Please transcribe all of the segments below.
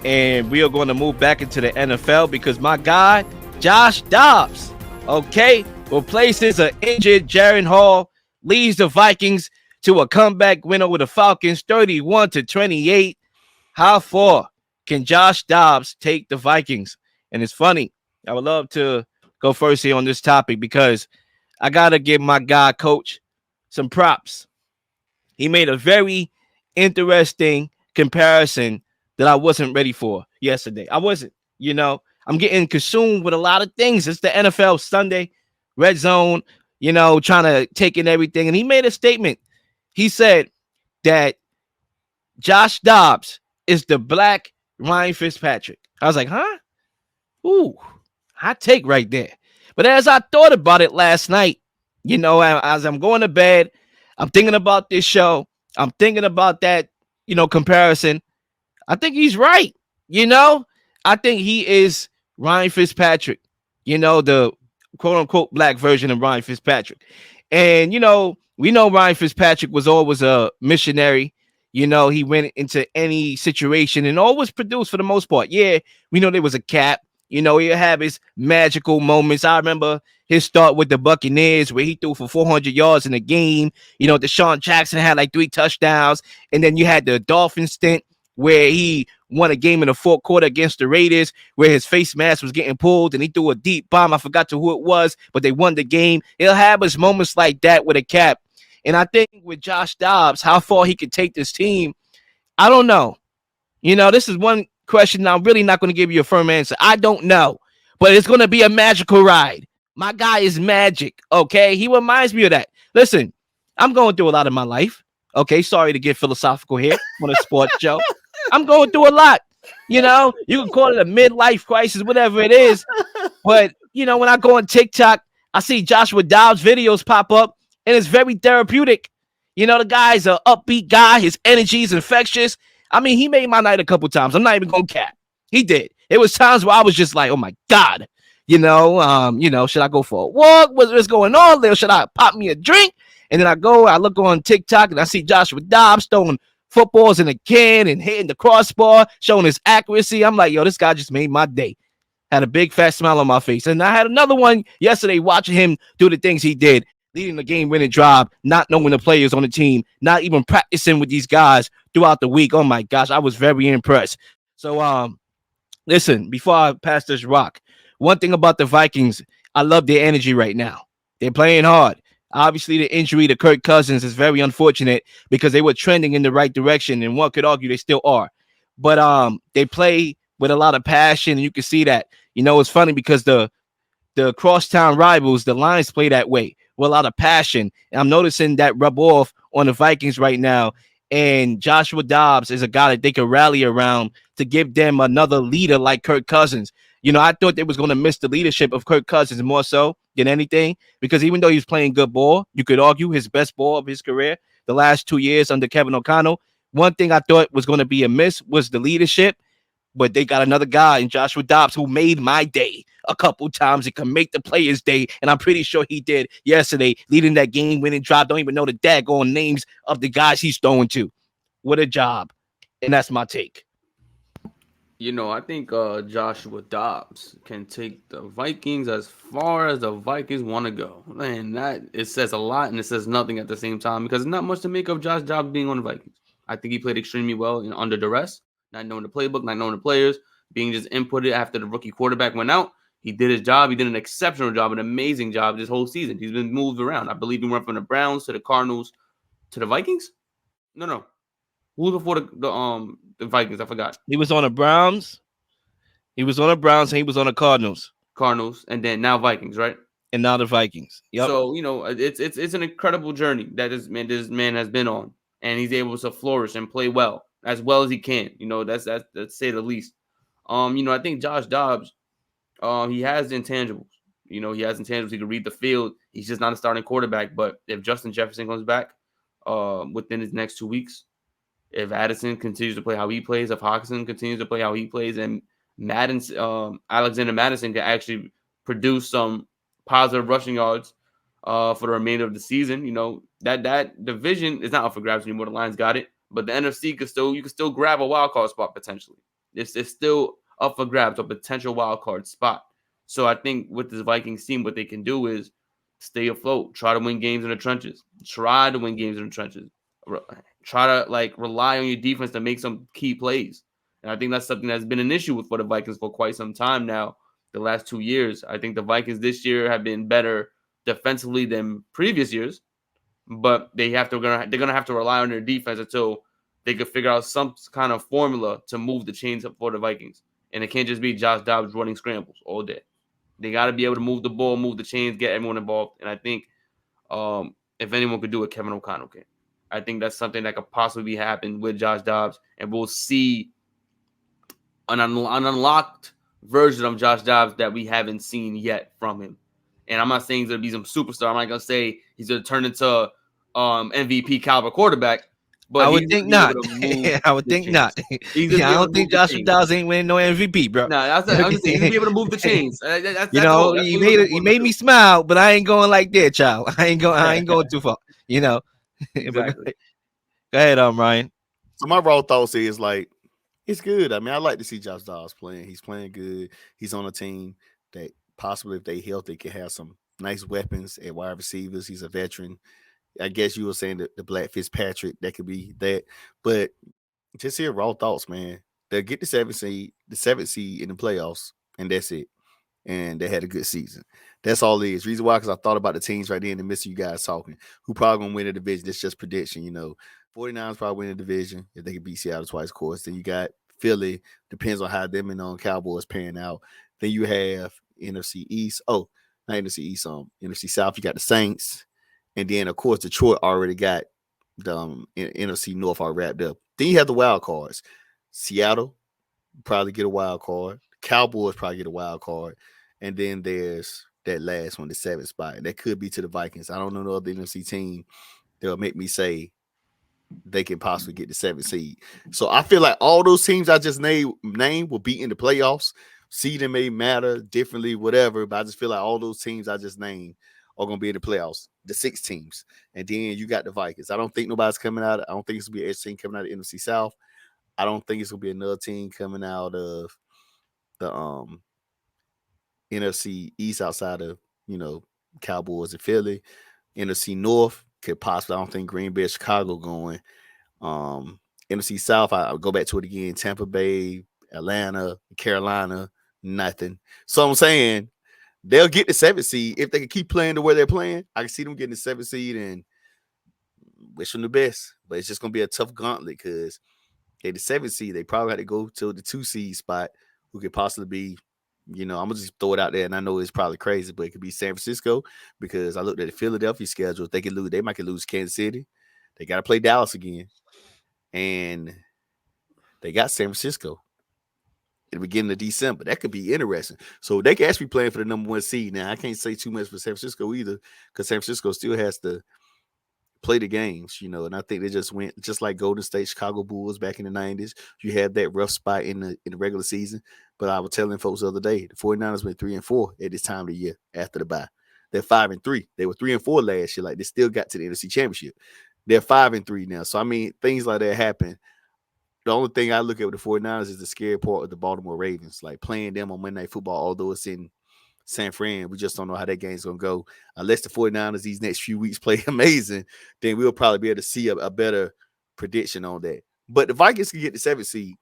and we are going to move back into the NFL because my guy, Josh Dobbs, okay, replaces an injured Jaren Hall, leads the Vikings to a comeback win over the Falcons, 31-28. How far can Josh Dobbs take the Vikings? And it's funny. I would love to go first here on this topic because I got to give my guy, coach, some props. He made a very interesting comparison that I wasn't ready for yesterday. I wasn't, I'm getting consumed with a lot of things. It's the NFL Sunday, red zone, trying to take in everything. And he made a statement. He said that Josh Dobbs is the black Ryan Fitzpatrick. I was like, huh? Ooh, hot take right there. But as I thought about it last night, as I'm going to bed, I'm thinking about this show. I'm thinking about that, comparison. I think he's right. I think he is Ryan Fitzpatrick, the quote unquote black version of Ryan Fitzpatrick. And, we know Ryan Fitzpatrick was always a missionary. He went into any situation and always produced for the most part. Yeah, we know there was a cap. He'll have his magical moments. I remember his start with the Buccaneers where he threw for 400 yards in a game. Deshaun Jackson had like 3 touchdowns. And then you had the Dolphins stint where he won a game in the fourth quarter against the Raiders where his face mask was getting pulled and he threw a deep bomb. I forgot to who it was, but they won the game. He'll have his moments like that with a cap. And I think with Josh Dobbs, how far he could take this team, I don't know. This is one question I'm really not going to give you a firm answer. I don't know, but it's going to be a magical ride. My guy is magic, okay? He reminds me of that. Listen, I'm going through a lot in my life, okay? Sorry to get philosophical here on a sports show. I'm going through a lot. You can call it a midlife crisis, whatever it is. But, when I go on TikTok, I see Joshua Dobbs videos pop up, and it's very therapeutic. The guy's an upbeat guy. His energy is infectious. I mean, he made my night a couple times. I'm not even going to cap. He did. It was times where I was just like, oh, my God. Should I go for a walk? What's going on there? Should I pop me a drink? And then I look on TikTok, and I see Joshua Dobbs throwing footballs in a can and hitting the crossbar, showing his accuracy. I'm like, yo, this guy just made my day. Had a big, fat smile on my face. And I had another one yesterday watching him do the things he did. Leading the game-winning drive, not knowing the players on the team, not even practicing with these guys throughout the week. Oh, my gosh, I was very impressed. So, listen, before I pass this rock, one thing about the Vikings, I love their energy right now. They're playing hard. Obviously, the injury to Kirk Cousins is very unfortunate because they were trending in the right direction, and one could argue they still are. But they play with a lot of passion, and you can see that. It's funny because the crosstown rivals, the Lions play that way. With a lot of passion. And I'm noticing that rub off on the Vikings right now. And Joshua Dobbs is a guy that they can rally around to give them another leader like Kirk Cousins. I thought they was going to miss the leadership of Kirk Cousins more so than anything because even though he was playing good ball, you could argue his best ball of his career the last 2 years under Kevin O'Connell. One thing I thought was going to be a miss was the leadership. But they got another guy in Joshua Dobbs who made my day a couple times. He can make the players' day, and I'm pretty sure he did yesterday, leading that game-winning drive. Don't even know the daggone names of the guys he's throwing to. What a job. And that's my take. I think Joshua Dobbs can take the Vikings as far as the Vikings want to go. And that it says a lot and it says nothing at the same time because there's not much to make of Josh Dobbs being on the Vikings. I think he played extremely well under duress, not knowing the playbook, not knowing the players, being just inputted after the rookie quarterback went out. He did his job. He did an exceptional job, an amazing job this whole season. He's been moved around. I believe he went from the Browns to the Cardinals to the Vikings. No. Who was before the Vikings? I forgot. He was on the Browns. He was on the Browns and he was on the Cardinals. Cardinals and then now Vikings, right? And now the Vikings. Yep. So, it's an incredible journey that this man has been on. And he's able to flourish and play well as he can. That's to say the least. I think Josh Dobbs, he has the intangibles. He has intangibles. He can read the field. He's just not a starting quarterback. But if Justin Jefferson comes back within his next 2 weeks, if Addison continues to play how he plays, if Hawkinson continues to play how he plays, and Alexander Madison can actually produce some positive rushing yards for the remainder of the season, that division is not up for grabs anymore. The Lions got it, but the NFC you can still grab a wild card spot potentially. It's still up for grabs, a potential wild card spot. So I think with this Vikings team, what they can do is stay afloat, try to win games in the trenches, try to win games in the trenches, try to like rely on your defense to make some key plays. And I think that's something that's been an issue for the Vikings for quite some time now. The last 2 years, I think the Vikings this year have been better defensively than previous years, but they're gonna have to rely on their defense until they could figure out some kind of formula to move the chains up for the Vikings. And it can't just be Josh Dobbs running scrambles all day. They got to be able to move the ball, move the chains, get everyone involved. And I think if anyone could do it, Kevin O'Connell can. I think that's something that could possibly happen with Josh Dobbs, and we'll see an unlocked version of Josh Dobbs that we haven't seen yet from him. And I'm not saying he's going to be some superstar. I'm not going to say he's going to turn into MVP caliber quarterback. But I would think not. I would think not. I don't think Josh Dobbs ain't winning no MVP, bro. No, I'm just saying he'll be able to move the chains. He made me smile, but I ain't going like that, child. I ain't going too far. Exactly. Go ahead, Ryan. So my raw thoughts is like, it's good. I mean, I like to see Josh Dobbs playing. He's playing good. He's on a team that possibly, if they healthy, can have some nice weapons at wide receivers. He's a veteran. I guess you were saying that the Black Fitzpatrick, that could be that. But just hear raw thoughts, man. They'll get the seventh seed in the playoffs, and that's it. And they had a good season. That's all it is. Reason why, because I thought about the teams right there in the midst of you guys talking, who probably going to win the division. It's just prediction, 49ers probably win the division if they can beat Seattle twice, of course. Then you got Philly. Depends on how them and Cowboys pan out. Then you have NFC East. Oh, not NFC East. NFC South. You got the Saints. And then, of course, Detroit already got the NFC North all wrapped up. Then you have the wild cards. Seattle probably get a wild card. Cowboys probably get a wild card. And then there's that last one, the 7th spot. That could be to the Vikings. I don't know no other NFC team that will make me say they can possibly get the 7th seed. So I feel like all those teams I just named will be in the playoffs. Seeding may matter differently, whatever, but I just feel like all those teams I just named are going to be in the playoffs, the 6 teams. And then you got the Vikings. I don't think nobody's coming out. I don't think it's going to be an team coming out of the NFC South. I don't think it's going to be another team coming out of the NFC East outside of, Cowboys and Philly. NFC North could possibly, I don't think Green Bay, Chicago going. NFC South, I'll go back to it again. Tampa Bay, Atlanta, Carolina, nothing. So I'm saying they'll get the 7th seed if they can keep playing the way they're playing. I can see them getting the 7th seed and wish them the best. But it's just going to be a tough gauntlet because they're the 7th seed. They probably had to go to the 2 seed spot, who could possibly be, I'm going to just throw it out there. And I know it's probably crazy, but it could be San Francisco because I looked at the Philadelphia schedule. If they could lose, they might lose Kansas City. They got to play Dallas again. And they got San Francisco at the beginning of December. That could be interesting. So they can actually be playing for the number 1 seed. Now, I can't say too much for San Francisco either because San Francisco still has to play the games, and I think they just went just like Golden State, Chicago Bulls back in the 90s. You had that rough spot in the regular season. But I was telling folks the other day, the 49ers went 3-4 at this time of the year after the bye. They're 5-3. They were 3-4 last year. Like they still got to the NFC Championship. They're 5-3 now. So I mean, things like that happen. The only thing I look at with the 49ers is the scary part of the Baltimore Ravens, like playing them on Monday Night Football, although it's in San Fran. We just don't know how that game's going to go. Unless the 49ers these next few weeks play amazing, then we'll probably be able to see a better prediction on that. But the Vikings can get the 7th seed,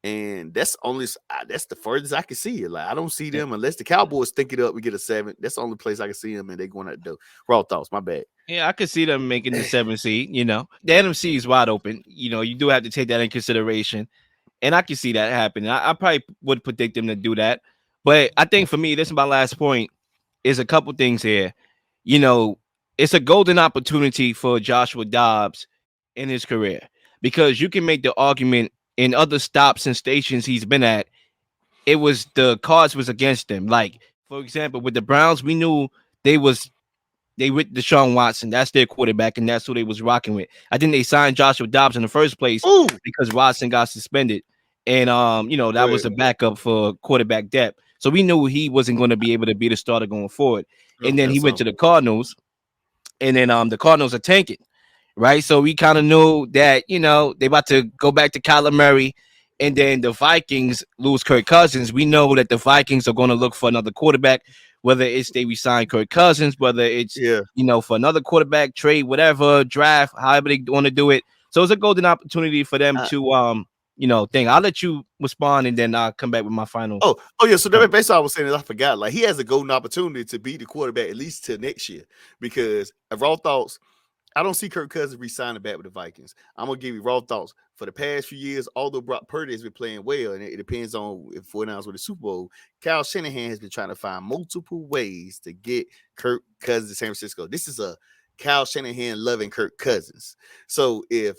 and that's the furthest I can see it. Like I don't see them unless the Cowboys think it up, we get a 7. That's the only place I can see them, and they're going out the door. Raw thoughts, my bad. Yeah, I could see them making the 7th seed. The NFC is wide open. You do have to take that in consideration, and I can see that happening. I probably would predict them to do that. But I think for me, this is my last point, is a couple things here. It's a golden opportunity for Joshua Dobbs in his career because you can make the argument in other stops and stations he's been at, the cards was against them. Like, for example, with the Browns, we knew they with Deshaun Watson. That's their quarterback, and that's who they was rocking with. I think they signed Joshua Dobbs in the first place because Watson got suspended. And, that was a backup for quarterback depth. So we knew he wasn't going to be able to be the starter going forward. And then he went to the Cardinals, and then the Cardinals are tanking, right? So we kind of knew that, they about to go back to Kyler Murray, and then the Vikings lose Kirk Cousins, we know that the Vikings are going to look for another quarterback, whether it's they resign Kirk Cousins, whether it's Yeah. for another quarterback trade, whatever draft, however they want to do it. So it's a golden opportunity for them to thing. I'll let you respond and then I'll come back with my final. Oh yeah. So that basically what I was saying is I forgot. Like he has a golden opportunity to be the quarterback at least till next year. Because raw thoughts, I don't see Kirk Cousins re-signing back with the Vikings. I'm gonna give you raw thoughts. For the past few years, although Brock Purdy has been playing well, and it depends on if 49ers with the Super Bowl, Kyle Shanahan has been trying to find multiple ways to get Kirk Cousins to San Francisco. This is a Kyle Shanahan loving Kirk Cousins. So if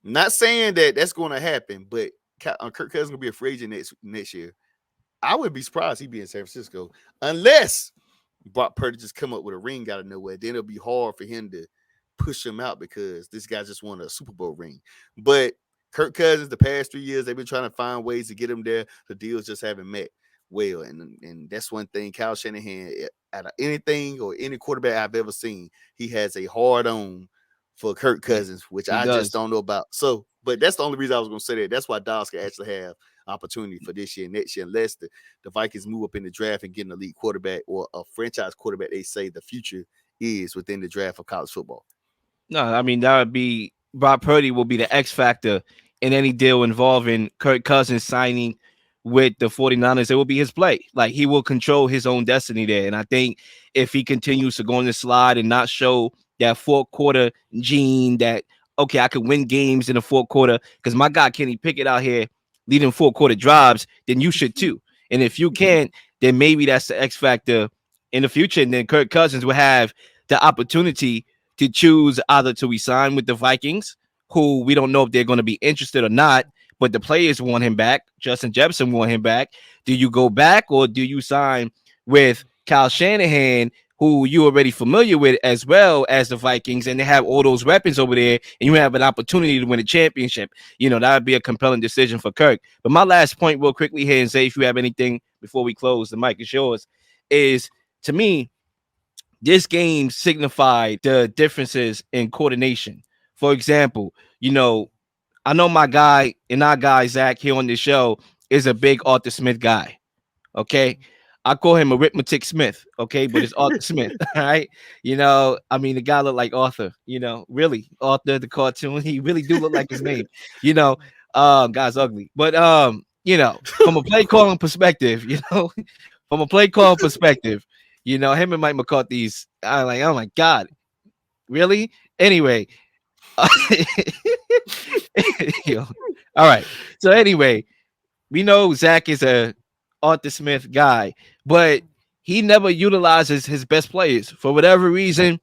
not saying that that's going to happen, but Kirk Cousins gonna be a free agent next year. I would be surprised he'd be in San Francisco unless Brock Purdy just come up with a ring out of nowhere. Then it'll be hard for him to push him out because this guy just won a Super Bowl ring. But Kirk Cousins, the past 3 years, they've been trying to find ways to get him there. The deals just haven't met well. And that's one thing Kyle Shanahan, out of anything or any quarterback I've ever seen, he has a hard on for Kirk Cousins, which I just don't know about. So, but that's the only reason I was going to say that. That's why Dobbs can actually have opportunity for this year and next year, unless the Vikings move up in the draft and get an elite quarterback or a franchise quarterback they say the future is within the draft of college football. No, I mean, that would be Brock Purdy will be the X factor in any deal involving Kirk Cousins signing with the 49ers. It will be his play. Like he will control his own destiny there. And I think if he continues to go on the slide and not show that fourth quarter gene that, okay, I can win games in the fourth quarter because my guy Kenny Pickett out here leading fourth quarter drives, then you should too. And if you can't, then maybe that's the X factor in the future. And then Kirk Cousins will have the opportunity to choose either to resign with the Vikings, who we don't know if they're going to be interested or not, but the players want him back. Justin Jefferson want him back. Do you go back or do you sign with Kyle Shanahan, who you already familiar with, as well as the Vikings, and they have all those weapons over there, and you have an opportunity to win a championship? That would be a compelling decision for Kirk. But my last point real quickly here, and say if you have anything before we close, the mic is yours, is to me, this game signified the differences in coordination. For example, I know my guy and our guy, Zach, here on this show is a big Arthur Smith guy. Okay. I call him Arithmetic Smith. Okay. But it's Arthur Smith. All right. The guy looked like Arthur, really Arthur, the cartoon. He really do look like his name, guy's ugly. But, from a play calling perspective, him and Mike McCarthy's, I'm like, oh my God, really? Anyway, all right. So anyway, we know Zach is a Arthur Smith guy, but he never utilizes his best players for whatever reason.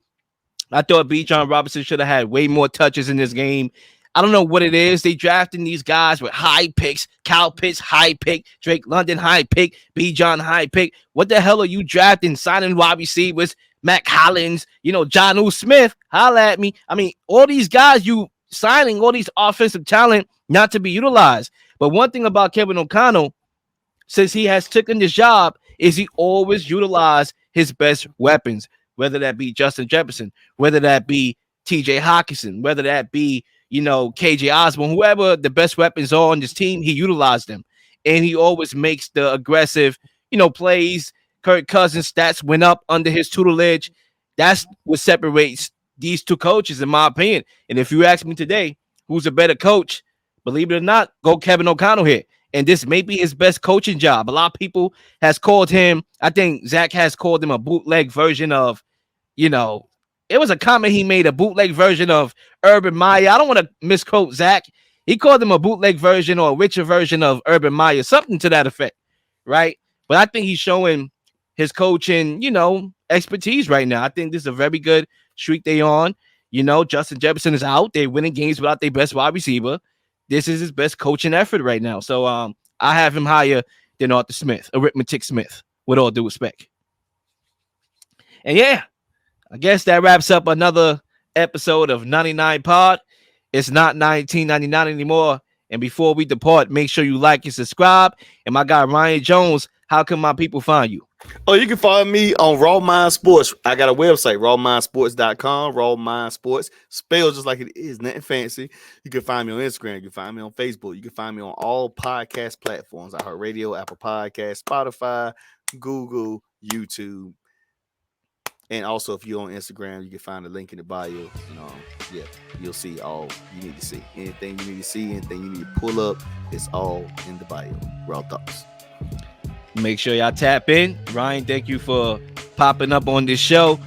I thought Bijan Robinson should have had way more touches in this game. I don't know what it is. They drafting these guys with high picks. Kyle Pitts, high pick. Drake London, high pick. Bijan, high pick. What the hell are you drafting? Signing wide receivers, Mac Hollins, Jonnu Smith. Holla at me. I mean, all these guys you signing, all these offensive talent not to be utilized. But one thing about Kevin O'Connell, since he has taken this job, is he always utilized his best weapons, whether that be Justin Jefferson, whether that be TJ Hawkinson, whether that be KJ Osborne, whoever the best weapons are on this team, he utilized them. And he always makes the aggressive, plays. Kirk Cousins' stats went up under his tutelage. That's what separates these two coaches, in my opinion. And if you ask me today, who's a better coach, believe it or not, go Kevin O'Connell here. And this may be his best coaching job. A lot of people has called him, I think Zach has called him a bootleg version of, it was a comment he made, a bootleg version of Urban Meyer. I don't want to misquote Zach. He called him a bootleg version or a richer version of Urban Meyer, something to that effect, right? But I think he's showing his coaching, expertise right now. I think this is a very good streak they on. Justin Jefferson is out. They're winning games without their best wide receiver. This is his best coaching effort right now. So I have him higher than Arthur Smith, Arithmetic Smith, with all due respect. And yeah, I guess that wraps up another episode of 99 Pod. It's not 1999 anymore. And before we depart, make sure you like and subscribe. And my guy Ryan Jones, how can my people find you? Oh, you can find me on Raw Mind Sports. I got a website, rawmindsports.com. Raw Mind Sports, spelled just like it is, nothing fancy. You can find me on Instagram. You can find me on Facebook. You can find me on all podcast platforms. iHeartRadio, Apple Podcasts, Spotify, Google, YouTube. And also, if you're on Instagram, you can find the link in the bio. Yeah, you'll see all you need to see. Anything you need to see, anything you need to pull up, it's all in the bio. Raw Thoughts. Make sure y'all tap in. Ryan, thank you for popping up on this show,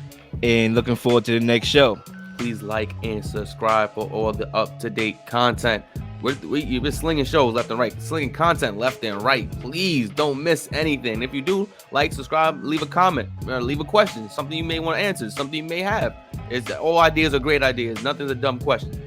and looking forward to the next show. Please like and subscribe for all the up-to-date content. You've been slinging shows left and right, slinging content left and right. Please don't miss anything. If you do, like, subscribe, leave a comment, or leave a question, something you may want to answer, something you may have. All ideas are great ideas. Nothing's a dumb question.